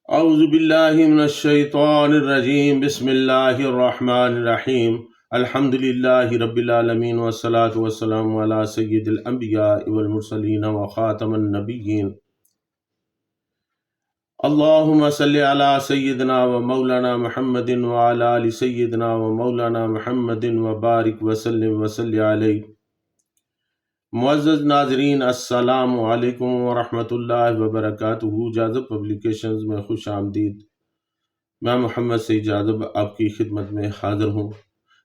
اعوذ باللہ من الشیطان الرجیم بسم اللہ الرحمن الرحیم الحمد للہ رب العالمین والصلاة والسلام علی سید الانبیاء والمرسلین وخاتم النبیین اللہم صلی علی سیدنا و مولانا محمد وعلی آل سیدنا و مولانا محمد وبارک وسلم وصلی علیہ۔ معزز ناظرین، السلام علیکم ورحمۃ اللہ وبرکاتہ۔ جاذب پبلیکیشنز میں خوش آمدید۔ میں محمد سعید جاذب آپ کی خدمت میں حاضر ہوں۔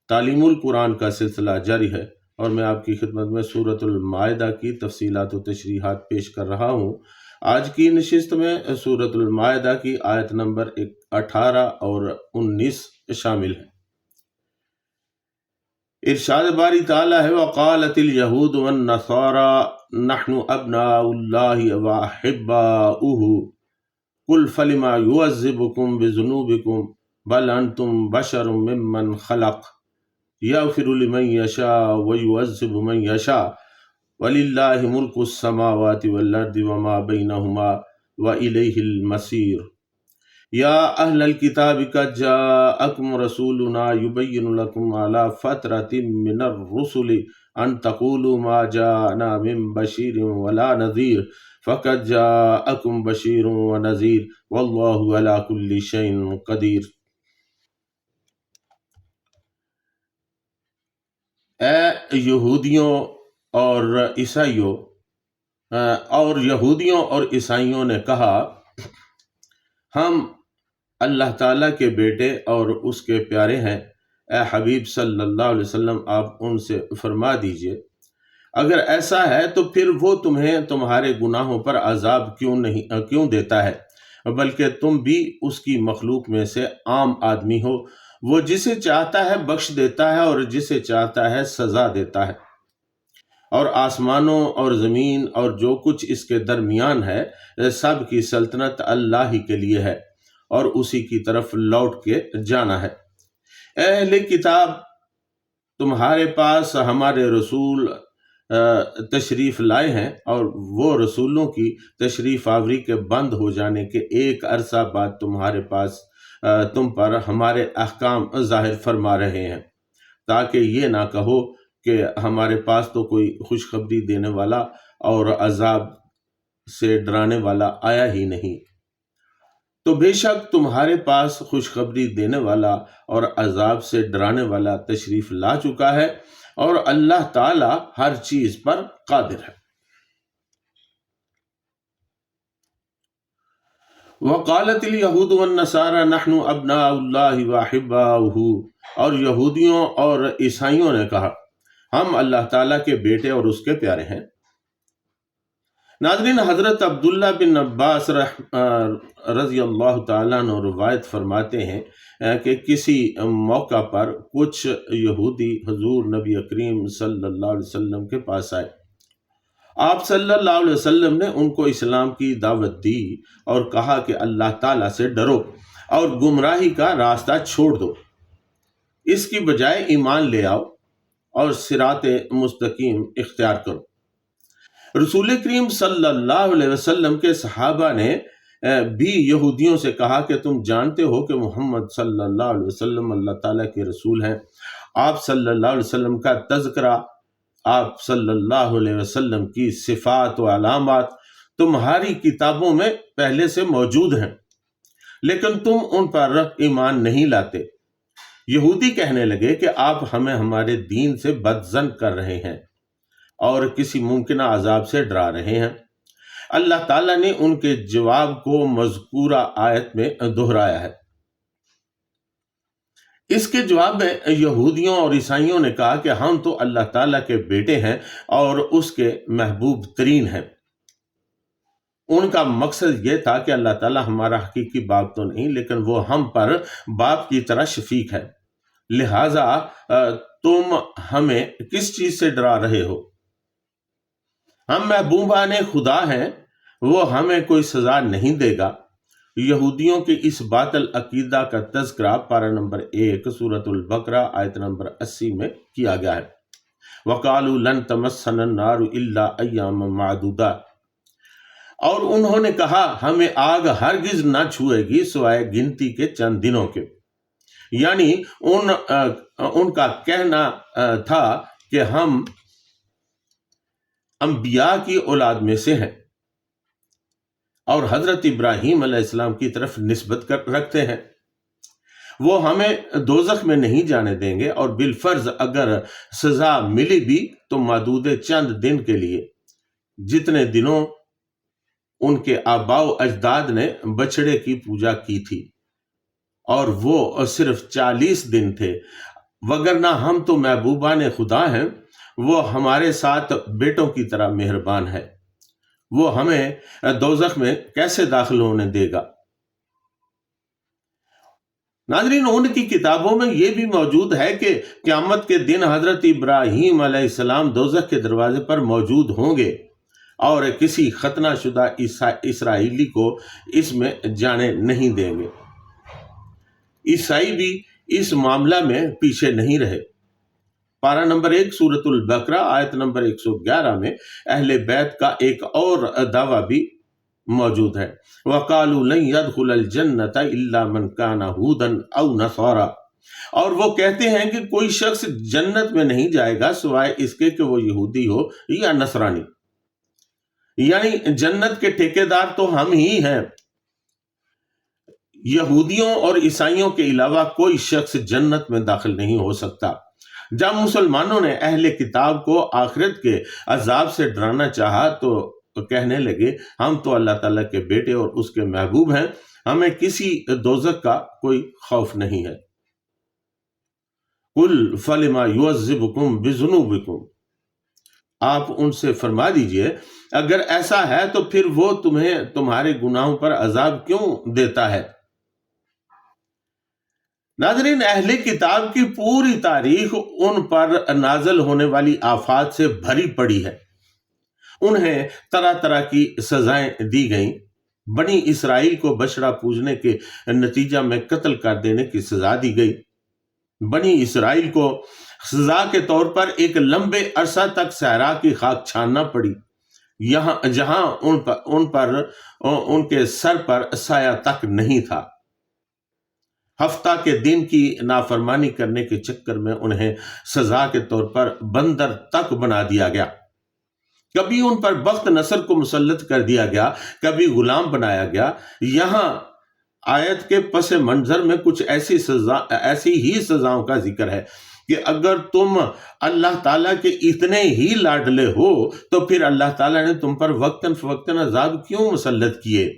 تعلیم القرآن کا سلسلہ جاری ہے اور میں آپ کی خدمت میں سورۃ المائدہ کی تفصیلات و تشریحات پیش کر رہا ہوں۔ آج کی نشست میں سورۃ المائدہ کی آیت نمبر 18 اور 19 شامل ہے۔ ارشاد باری تعالیٰ ہے، وقالت اليہود والنصارى نحن ابناء اللہ واحباؤہ قل فلما يعذبكم بذنوبكم بل انتم بشر ممن خلق یغفر لمن یشاء ویعذب من یشاء وللہ ملک السماوات والارض وما بینہما والیہ المصیر۔ یا اہل الکتاب قد جاءکم رسولنا یبین لکم علی فترۃ من الرسل ان تقولوا ما جاءنا من بشیر ولا نذیر فقد جاءکم بشیر ونذیر واللہ علی کل شیء قدیر۔ اے یہودیوں اور عیسائیوں اور عیسائیوں نے کہا، ہم اللہ تعالیٰ کے بیٹے اور اس کے پیارے ہیں۔ اے حبیب صلی اللہ علیہ وسلم، آپ ان سے فرما دیجئے، اگر ایسا ہے تو پھر وہ تمہیں تمہارے گناہوں پر عذاب کیوں دیتا ہے، بلکہ تم بھی اس کی مخلوق میں سے عام آدمی ہو۔ وہ جسے چاہتا ہے بخش دیتا ہے اور جسے چاہتا ہے سزا دیتا ہے، اور آسمانوں اور زمین اور جو کچھ اس کے درمیان ہے سب کی سلطنت اللہ ہی کے لیے ہے اور اسی کی طرف لوٹ کے جانا ہے۔ اے اہل کتاب، تمہارے پاس ہمارے رسول تشریف لائے ہیں، اور وہ رسولوں کی تشریف آوری کے بند ہو جانے کے ایک عرصہ بعد تمہارے پاس تم پر ہمارے احکام ظاہر فرما رہے ہیں، تاکہ یہ نہ کہو کہ ہمارے پاس تو کوئی خوشخبری دینے والا اور عذاب سے ڈرانے والا آیا ہی نہیں۔ تو بے شک تمہارے پاس خوشخبری دینے والا اور عذاب سے ڈرانے والا تشریف لا چکا ہے، اور اللہ تعالی ہر چیز پر قادر ہے۔ وقالت الیہود والنصارى نحن ابناء اللہ واحباؤہ، اور یہودیوں اور عیسائیوں نے کہا، ہم اللہ تعالیٰ کے بیٹے اور اس کے پیارے ہیں۔ ناظرین، حضرت عبداللہ بن عباس رضی اللہ تعالیٰ عنہ روایت فرماتے ہیں کہ کسی موقع پر کچھ یہودی حضور نبی کریم صلی اللہ علیہ وسلم کے پاس آئے۔ آپ صلی اللہ علیہ وسلم نے ان کو اسلام کی دعوت دی اور کہا کہ اللہ تعالیٰ سے ڈرو اور گمراہی کا راستہ چھوڑ دو، اس کی بجائے ایمان لے آؤ اور صراط مستقیم اختیار کرو۔ رسول کریم صلی اللہ علیہ وسلم کے صحابہ نے بھی یہودیوں سے کہا کہ تم جانتے ہو کہ محمد صلی اللہ علیہ وسلم اللہ تعالیٰ کے رسول ہیں۔ آپ صلی اللہ علیہ وسلم کا تذکرہ، آپ صلی اللہ علیہ وسلم کی صفات و علامات تمہاری کتابوں میں پہلے سے موجود ہیں، لیکن تم ان پر ایمان نہیں لاتے۔ یہودی کہنے لگے کہ آپ ہمیں ہمارے دین سے بدظن کر رہے ہیں اور کسی ممکنہ عذاب سے ڈرا رہے ہیں۔ اللہ تعالیٰ نے ان کے جواب کو مذکورہ آیت میں دہرایا ہے۔ اس کے جواب میں یہودیوں اور عیسائیوں نے کہا کہ ہم تو اللہ تعالیٰ کے بیٹے ہیں اور اس کے محبوب ترین ہیں۔ ان کا مقصد یہ تھا کہ اللہ تعالیٰ ہمارا حقیقی باپ تو نہیں، لیکن وہ ہم پر باپ کی طرح شفیق ہے، لہٰذا تم ہمیں کس چیز سے ڈرا رہے ہو؟ ہم محبوبان خدا ہیں، وہ ہمیں کوئی سزا نہیں دے گا۔ یہودیوں کے اس باطل عقیدہ کا تذکرہ پارہ نمبر 1 سورۃ البقرہ آیت نمبر 80 میں کیا گیا ہے۔ وَقَالُوا لَن تَمَسَّنَا النَّارُ إِلَّا أَيَّامًا مَّعْدُودَاتٍ۔ اور انہوں نے کہا ہمیں آگ ہرگز نہ چھوئے گی سوائے گنتی کے چند دنوں کے. یعنی ان کا کہنا تھا کہ ہم انبیاء کی اولاد میں سے ہیں اور حضرت ابراہیم علیہ السلام کی طرف نسبت رکھتے ہیں. وہ ہمیں دوزخ میں نہیں جانے دیں گے، اور بالفرض اگر سزا ملی بھی تو محدود چند دن کے لیے، جتنے دنوں ان کے آباء و اجداد نے بچڑے کی پوجا کی تھی، اور وہ صرف 40 دن تھے. وگرنہ ہم تو محبوبان خدا ہیں، وہ ہمارے ساتھ بیٹوں کی طرح مہربان ہے، وہ ہمیں دوزخ میں کیسے داخل ہونے دے گا. ناظرین، ان کی کتابوں میں یہ بھی موجود ہے کہ قیامت کے دن حضرت ابراہیم علیہ السلام دوزخ کے دروازے پر موجود ہوں گے اور کسی ختنہ شدہ اسرائیلی کو اس میں جانے نہیں دیں گے. عیسائی بھی اس معاملہ میں پیچھے نہیں رہے. پارہ نمبر 1 سورۃ البقرہ آیت نمبر 111 میں اہل بیت کا ایک اور دعویٰ بھی موجود ہے. وَقَالُوا لَن يَدْخُلَ الْجَنَّةَ إِلَّا مَنْ كَانَ هُودًا أَوْ نَصَارَىٰ، اور وہ کہتے ہیں کہ کوئی شخص جنت میں نہیں جائے گا سوائے اس کے کہ وہ یہودی ہو یا نصرانی. یعنی جنت کے ٹھیکیدار تو ہم ہی ہیں. یہودیوں اور عیسائیوں کے علاوہ کوئی شخص جنت میں داخل نہیں ہو سکتا. جب مسلمانوں نے اہل کتاب کو آخرت کے عذاب سے ڈرانا چاہا تو کہنے لگے ہم تو اللہ تعالیٰ کے بیٹے اور اس کے محبوب ہیں، ہمیں کسی دوزخ کا کوئی خوف نہیں ہے. قُلْ فَلِمَا يُعَذِّبُكُمْ بِذُنُوبِكُمْ، آپ ان سے فرما دیجئے اگر ایسا ہے تو پھر وہ تمہیں تمہارے گناہوں پر عذاب کیوں دیتا ہے. ناظرین، اہل کتاب کی پوری تاریخ ان پر نازل ہونے والی آفات سے بھری پڑی ہے. انہیں طرح طرح کی سزائیں دی گئیں. بنی اسرائیل کو بچڑا پوجنے کے نتیجہ میں قتل کر دینے کی سزا دی گئی. بنی اسرائیل کو سزا کے طور پر ایک لمبے عرصہ تک صحرا کی خاک چھاننا پڑی، جہاں ان کے سر پر سایہ تک نہیں تھا. ہفتہ کے دن کی نافرمانی کرنے کے چکر میں انہیں سزا کے طور پر بندر تک بنا دیا گیا. کبھی ان پر بخت نصر کو مسلط کر دیا گیا، کبھی غلام بنایا گیا. یہاں آیت کے پس منظر میں کچھ ایسی ہی سزاؤں کا ذکر ہے کہ اگر تم اللہ تعالیٰ کے اتنے ہی لاڈلے ہو تو پھر اللہ تعالیٰ نے تم پر وقتاً فوقتاً عذاب کیوں مسلط کیے.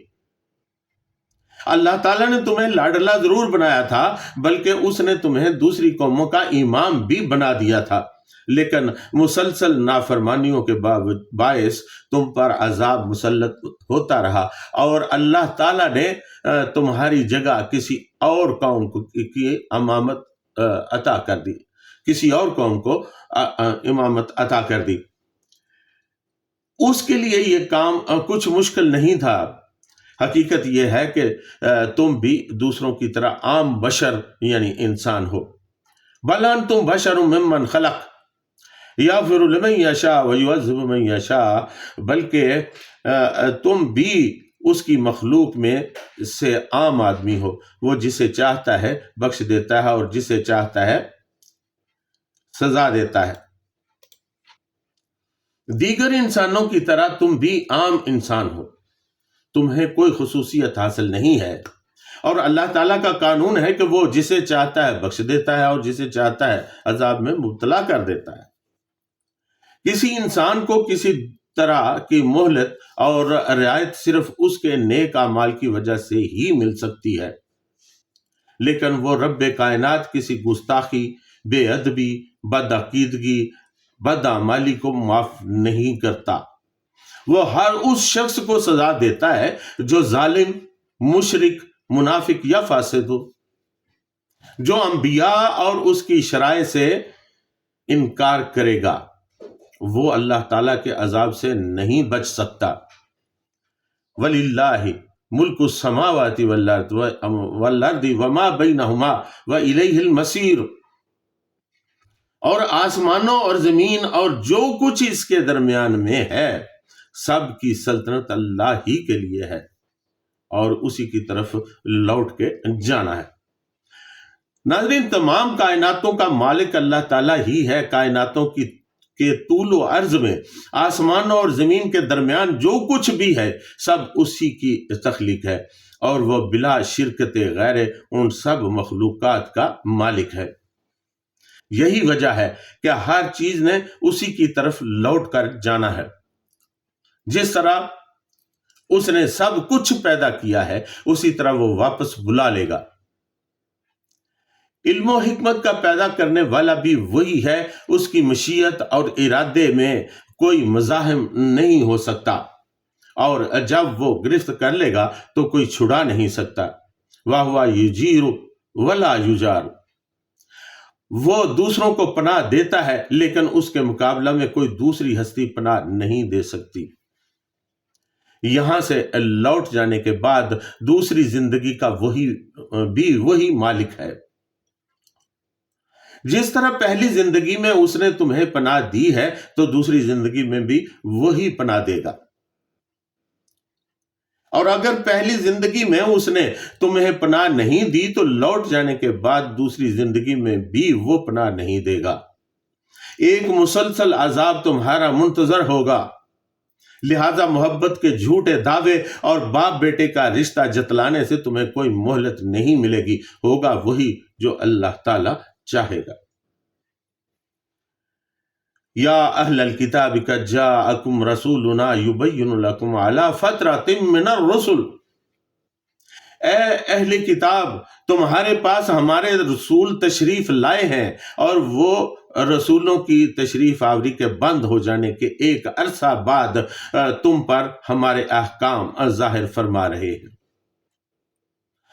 اللہ تعالیٰ نے تمہیں لاڈلا ضرور بنایا تھا، بلکہ اس نے تمہیں دوسری قوموں کا امام بھی بنا دیا تھا، لیکن مسلسل نافرمانیوں کے باعث تم پر عذاب مسلط ہوتا رہا، اور اللہ تعالیٰ نے تمہاری جگہ کسی اور قوم کی امامت عطا کر دی، کسی اور قوم کو امامت عطا کر دی. اس کے لیے یہ کام کچھ مشکل نہیں تھا. حقیقت یہ ہے کہ تم بھی دوسروں کی طرح عام بشر یعنی انسان ہو. بل انتم بشر ممن خلق یغفر لمن یشاء ویعذب من یشاء، بلکہ تم بھی اس کی مخلوق میں سے عام آدمی ہو. وہ جسے چاہتا ہے بخش دیتا ہے اور جسے چاہتا ہے سزا دیتا ہے. دیگر انسانوں کی طرح تم بھی عام انسان ہو، تمہیں کوئی خصوصیت حاصل نہیں ہے، اور اللہ تعالیٰ کا قانون ہے کہ وہ جسے چاہتا ہے بخش دیتا ہے اور جسے چاہتا ہے عذاب میں مبتلا کر دیتا ہے. کسی انسان کو کسی طرح کی مہلت اور رعایت صرف اس کے نیک اعمال کی وجہ سے ہی مل سکتی ہے، لیکن وہ رب کائنات کسی گستاخی، بے ادبی، بدعقیدگی، بدعمالی کو معاف نہیں کرتا. وہ ہر اس شخص کو سزا دیتا ہے جو ظالم، مشرک، منافق یا فاسد ہو، جو انبیاء اور اس کی شرائع سے انکار کرے گا وہ اللہ تعالیٰ کے عذاب سے نہیں بچ سکتا. وَلِلَّهِ مُلْكُ السَّمَاوَاتِ وَالْأَرْضِ وَمَا بَيْنَهُمَا وَإِلَيْهِ الْمَصِيرُ، اور آسمانوں اور زمین اور جو کچھ اس کے درمیان میں ہے سب کی سلطنت اللہ ہی کے لیے ہے اور اسی کی طرف لوٹ کے جانا ہے۔ ناظرین، تمام کائناتوں کا مالک اللہ تعالیٰ ہی ہے۔ کائناتوں کے طول و عرض میں، آسمان اور زمین کے درمیان جو کچھ بھی ہے سب اسی کی تخلیق ہے، اور وہ بلا شرکت غیر ان سب مخلوقات کا مالک ہے۔ یہی وجہ ہے کہ ہر چیز نے اسی کی طرف لوٹ کر جانا ہے۔ جس طرح اس نے سب کچھ پیدا کیا ہے اسی طرح وہ واپس بلا لے گا۔ علم و حکمت کا پیدا کرنے والا بھی وہی ہے، اس کی مشیت اور ارادے میں کوئی مزاحم نہیں ہو سکتا، اور جب وہ گرفت کر لے گا تو کوئی چھڑا نہیں سکتا۔ وَهُوَ يُجِيرُ وَلَا يُجَارُ، وہ دوسروں کو پناہ دیتا ہے لیکن اس کے مقابلہ میں کوئی دوسری ہستی پناہ نہیں دے سکتی۔ یہاں سے لوٹ جانے کے بعد دوسری زندگی کا وہی مالک ہے۔ جس طرح پہلی زندگی میں اس نے تمہیں پناہ دی ہے تو دوسری زندگی میں بھی وہی پناہ دے گا، اور اگر پہلی زندگی میں اس نے تمہیں پناہ نہیں دی تو لوٹ جانے کے بعد دوسری زندگی میں بھی وہ پناہ نہیں دے گا۔ ایک مسلسل عذاب تمہارا منتظر ہوگا، لہذا محبت کے جھوٹے دعوے اور باپ بیٹے کا رشتہ جتلانے سے تمہیں کوئی مہلت نہیں ملے گی، ہوگا وہی جو اللہ تعالی چاہے گا۔ یا اہل الکتاب قد جاءکم رسولنا یبین لکم علی فترۃ من الرسل، اے اہل کتاب، تمہارے پاس ہمارے رسول تشریف لائے ہیں اور وہ رسولوں کی تشریف آوری کے بند ہو جانے کے ایک عرصہ بعد تم پر ہمارے احکام ظاہر فرما رہے ہیں۔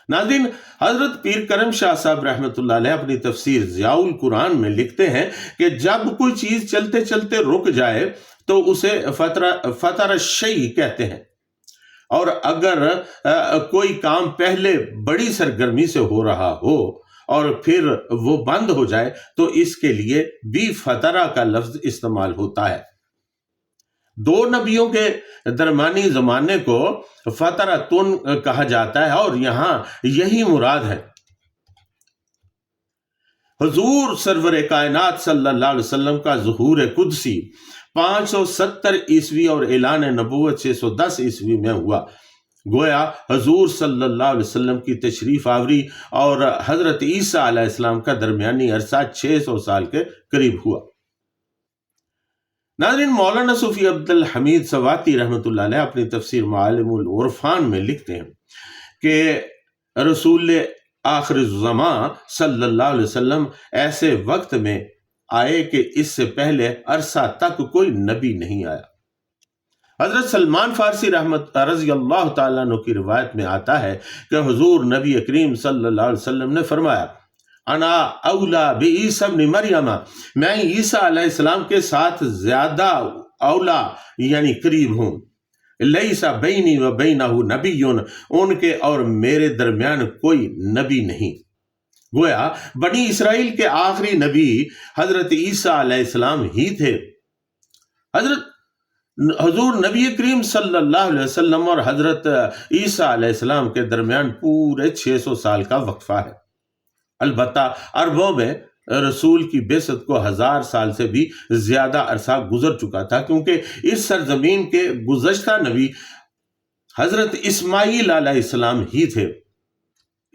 ناظرین، حضرت پیر کرم شاہ صاحب رحمۃ اللہ علیہ اپنی تفسیر ضیاء القرآن میں لکھتے ہیں کہ جب کوئی چیز چلتے چلتے رک جائے تو اسے فطر الشیء کہتے ہیں، اور اگر کوئی کام پہلے بڑی سرگرمی سے ہو رہا ہو اور پھر وہ بند ہو جائے تو اس کے لیے بھی فترہ کا لفظ استعمال ہوتا ہے۔ دو نبیوں کے درمیانی زمانے کو فترتن کہا جاتا ہے اور یہاں یہی مراد ہے۔ حضور سرور کائنات صلی اللہ علیہ وسلم کا ظہور قدسی 570 عیسوی اور اعلان نبوت 610 عیسوی میں ہوا۔ گویا حضور صلی اللہ علیہ وسلم کی تشریف آوری اور حضرت عیسیٰ علیہ السلام کا درمیانی عرصہ 600 سال کے قریب ہوا۔ ناظرین، مولانا صوفی عبد الحمید سواتی رحمۃ اللہ علیہ اپنی تفسیر معالم العرفان میں لکھتے ہیں کہ رسول آخر الزمان صلی اللہ علیہ وسلم ایسے وقت میں آئے کہ اس سے پہلے عرصہ تک کوئی نبی نہیں آیا۔ حضرت سلمان فارسی رضی اللہ تعالیٰ عنہ کی روایت میں آتا ہے کہ حضور نبی کریم صلی اللہ علیہ وسلم نے فرمایا، انا اولا بعیسی ابن مریم، میں عیسیٰ علیہ السلام کے ساتھ زیادہ اولا یعنی قریب ہوں۔ لیس بینی و بینہ نبی، ان کے اور میرے درمیان کوئی نبی نہیں۔ گویا بنی اسرائیل کے آخری نبی حضرت عیسیٰ علیہ السلام ہی تھے۔ حضور نبی کریم صلی اللہ علیہ وسلم اور حضرت عیسیٰ علیہ السلام کے درمیان پورے 600 سال کا وقفہ ہے۔ البتہ عربوں میں رسول کی بعثت کو 1000 سال سے بھی زیادہ عرصہ گزر چکا تھا، کیونکہ اس سرزمین کے گزشتہ نبی حضرت اسماعیل علیہ السلام ہی تھے۔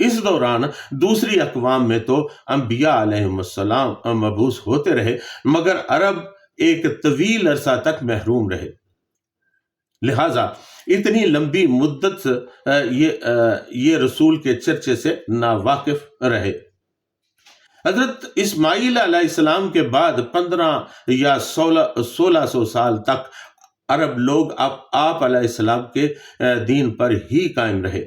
اس دوران دوسری اقوام میں تو انبیاء علیہم السلام مبعوث ہوتے رہے، مگر عرب ایک طویل عرصہ تک محروم رہے، لہٰذا اتنی لمبی مدت یہ رسول کے چرچے سے ناواقف رہے۔ حضرت اسماعیل علیہ السلام کے بعد 15 یا 1600 سال تک عرب لوگ آپ علیہ السلام کے دین پر ہی قائم رہے،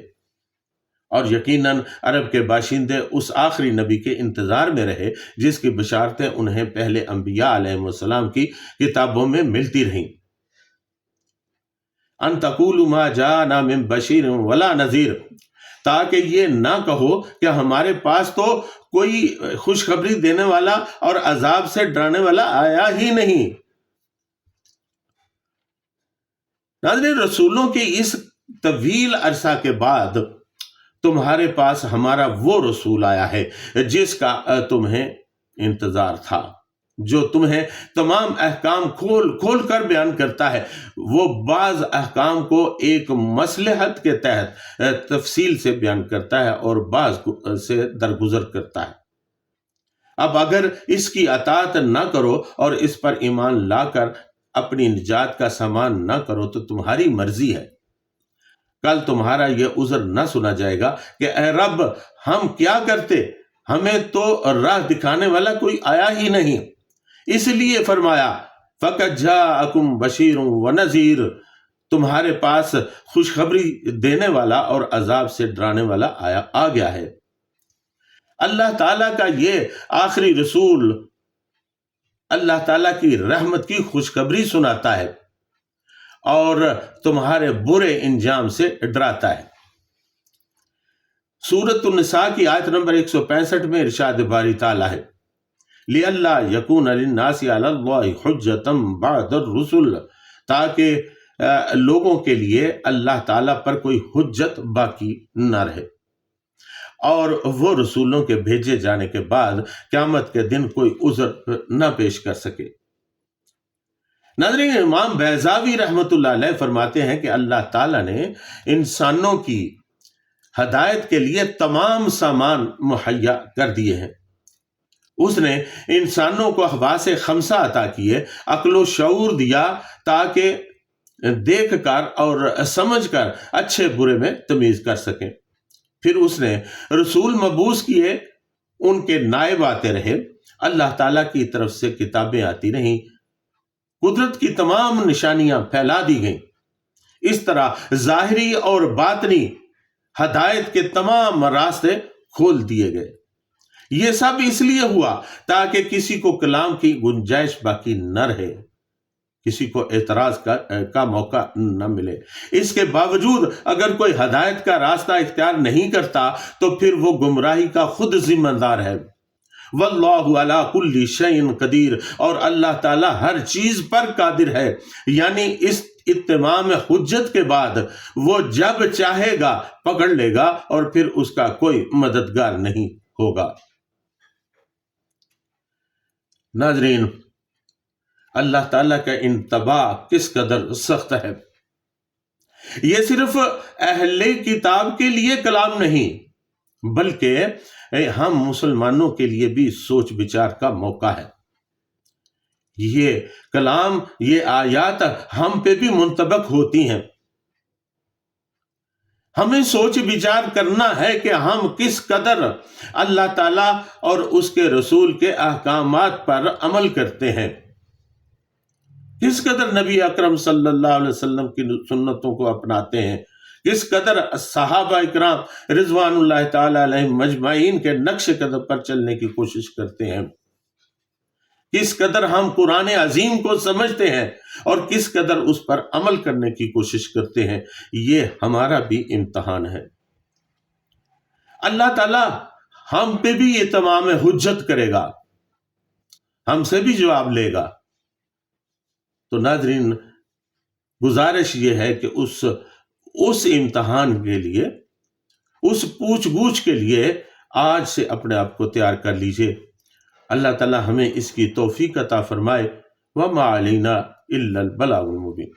اور یقیناً عرب کے باشندے اس آخری نبی کے انتظار میں رہے جس کی بشارتیں انہیں پہلے انبیاء علیہ السلام کی کتابوں میں ملتی رہیں۔ ان تقولوا ما جاءنا من بشیر ولا نذیر، تاکہ یہ نہ کہو کہ ہمارے پاس تو کوئی خوشخبری دینے والا اور عذاب سے ڈرانے والا آیا ہی نہیں۔ ناظرین، رسولوں کے اس طویل عرصہ کے بعد تمہارے پاس ہمارا وہ رسول آیا ہے جس کا تمہیں انتظار تھا، جو تمہیں تمام احکام کھول کھول کر بیان کرتا ہے۔ وہ بعض احکام کو ایک مصلحت کے تحت تفصیل سے بیان کرتا ہے اور بعض سے درگزر کرتا ہے۔ اب اگر اس کی اطاعت نہ کرو اور اس پر ایمان لا کر اپنی نجات کا سامان نہ کرو تو تمہاری مرضی ہے۔ کل تمہارا یہ عذر نہ سنا جائے گا کہ اے رب، ہم کیا کرتے، ہمیں تو راہ دکھانے والا کوئی آیا ہی نہیں۔ اس لیے فرمایا فَقَدْ جَاءَكُمْ بَشِيرٌ وَنَذِيرٌ، تمہارے پاس خوشخبری دینے والا اور عذاب سے ڈرانے والا آ گیا ہے۔ اللہ تعالیٰ کا یہ آخری رسول اللہ تعالیٰ کی رحمت کی خوشخبری سناتا ہے اور تمہارے برے انجام سے ڈراتا ہے۔ سورۃ النساء کی آیت نمبر 165 میں ارشاد باری تعالیٰ ہے لِأَلَّا يَكُونَ لِلنَّاسِ عَلَى اللَّهِ حُجَّةً بَعْدَ الرُّسُلِ، تاکہ لوگوں کے لیے اللہ تعالیٰ پر کوئی حجت باقی نہ رہے اور وہ رسولوں کے بھیجے جانے کے بعد قیامت کے دن کوئی عذر نہ پیش کر سکے۔ ناظرین، امام بیضاوی رحمۃ اللہ علیہ فرماتے ہیں کہ اللہ تعالیٰ نے انسانوں کی ہدایت کے لیے تمام سامان مہیا کر دیے ہیں۔ اس نے انسانوں کو حواس خمسہ عطا کیے، عقل و شعور دیا تاکہ دیکھ کر اور سمجھ کر اچھے برے میں تمیز کر سکیں۔ پھر اس نے رسول مبعوث کیے، ان کے نائب آتے رہے، اللہ تعالیٰ کی طرف سے کتابیں آتی رہیں، قدرت کی تمام نشانیاں پھیلا دی گئیں۔ اس طرح ظاہری اور باطنی ہدایت کے تمام راستے کھول دیے گئے۔ یہ سب اس لیے ہوا تاکہ کسی کو کلام کی گنجائش باقی نہ رہے، کسی کو اعتراض کا موقع نہ ملے۔ اس کے باوجود اگر کوئی ہدایت کا راستہ اختیار نہیں کرتا تو پھر وہ گمراہی کا خود ذمہ دار ہے۔ واللہ علی کل شیء قدیر، اور اللہ تعالیٰ ہر چیز پر قادر ہے، یعنی اس اتمام حجت کے بعد وہ جب چاہے گا پکڑ لے گا اور پھر اس کا کوئی مددگار نہیں ہوگا۔ ناظرین، اللہ تعالیٰ کا انتباہ کس قدر سخت ہے۔ یہ صرف اہل کتاب کے لیے کلام نہیں بلکہ ہم مسلمانوں کے لیے بھی سوچ بچار کا موقع ہے۔ یہ کلام، یہ آیات ہم پہ بھی منطبق ہوتی ہیں۔ ہمیں سوچ بچار کرنا ہے کہ ہم کس قدر اللہ تعالیٰ اور اس کے رسول کے احکامات پر عمل کرتے ہیں، کس قدر نبی اکرم صلی اللہ علیہ وسلم کی سنتوں کو اپناتے ہیں، کس قدر صحابہ اکرام رضوان اللہ تعالی علیہم مجمعین کے نقش قدم پر چلنے کی کوشش کرتے ہیں، کس قدر ہم قرآن عظیم کو سمجھتے ہیں اور کس قدر اس پر عمل کرنے کی کوشش کرتے ہیں۔ یہ ہمارا بھی امتحان ہے۔ اللہ تعالی ہم پہ بھی یہ تمام حجت کرے گا، ہم سے بھی جواب لے گا۔ تو ناظرین، گزارش یہ ہے کہ اس امتحان کے لیے، اس پوچھ گچھ کے لیے آج سے اپنے آپ کو تیار کر لیجئے۔ اللہ تعالی ہمیں اس کی توفیق عطا فرمائے۔ وما علینا الا البلاغ المبین۔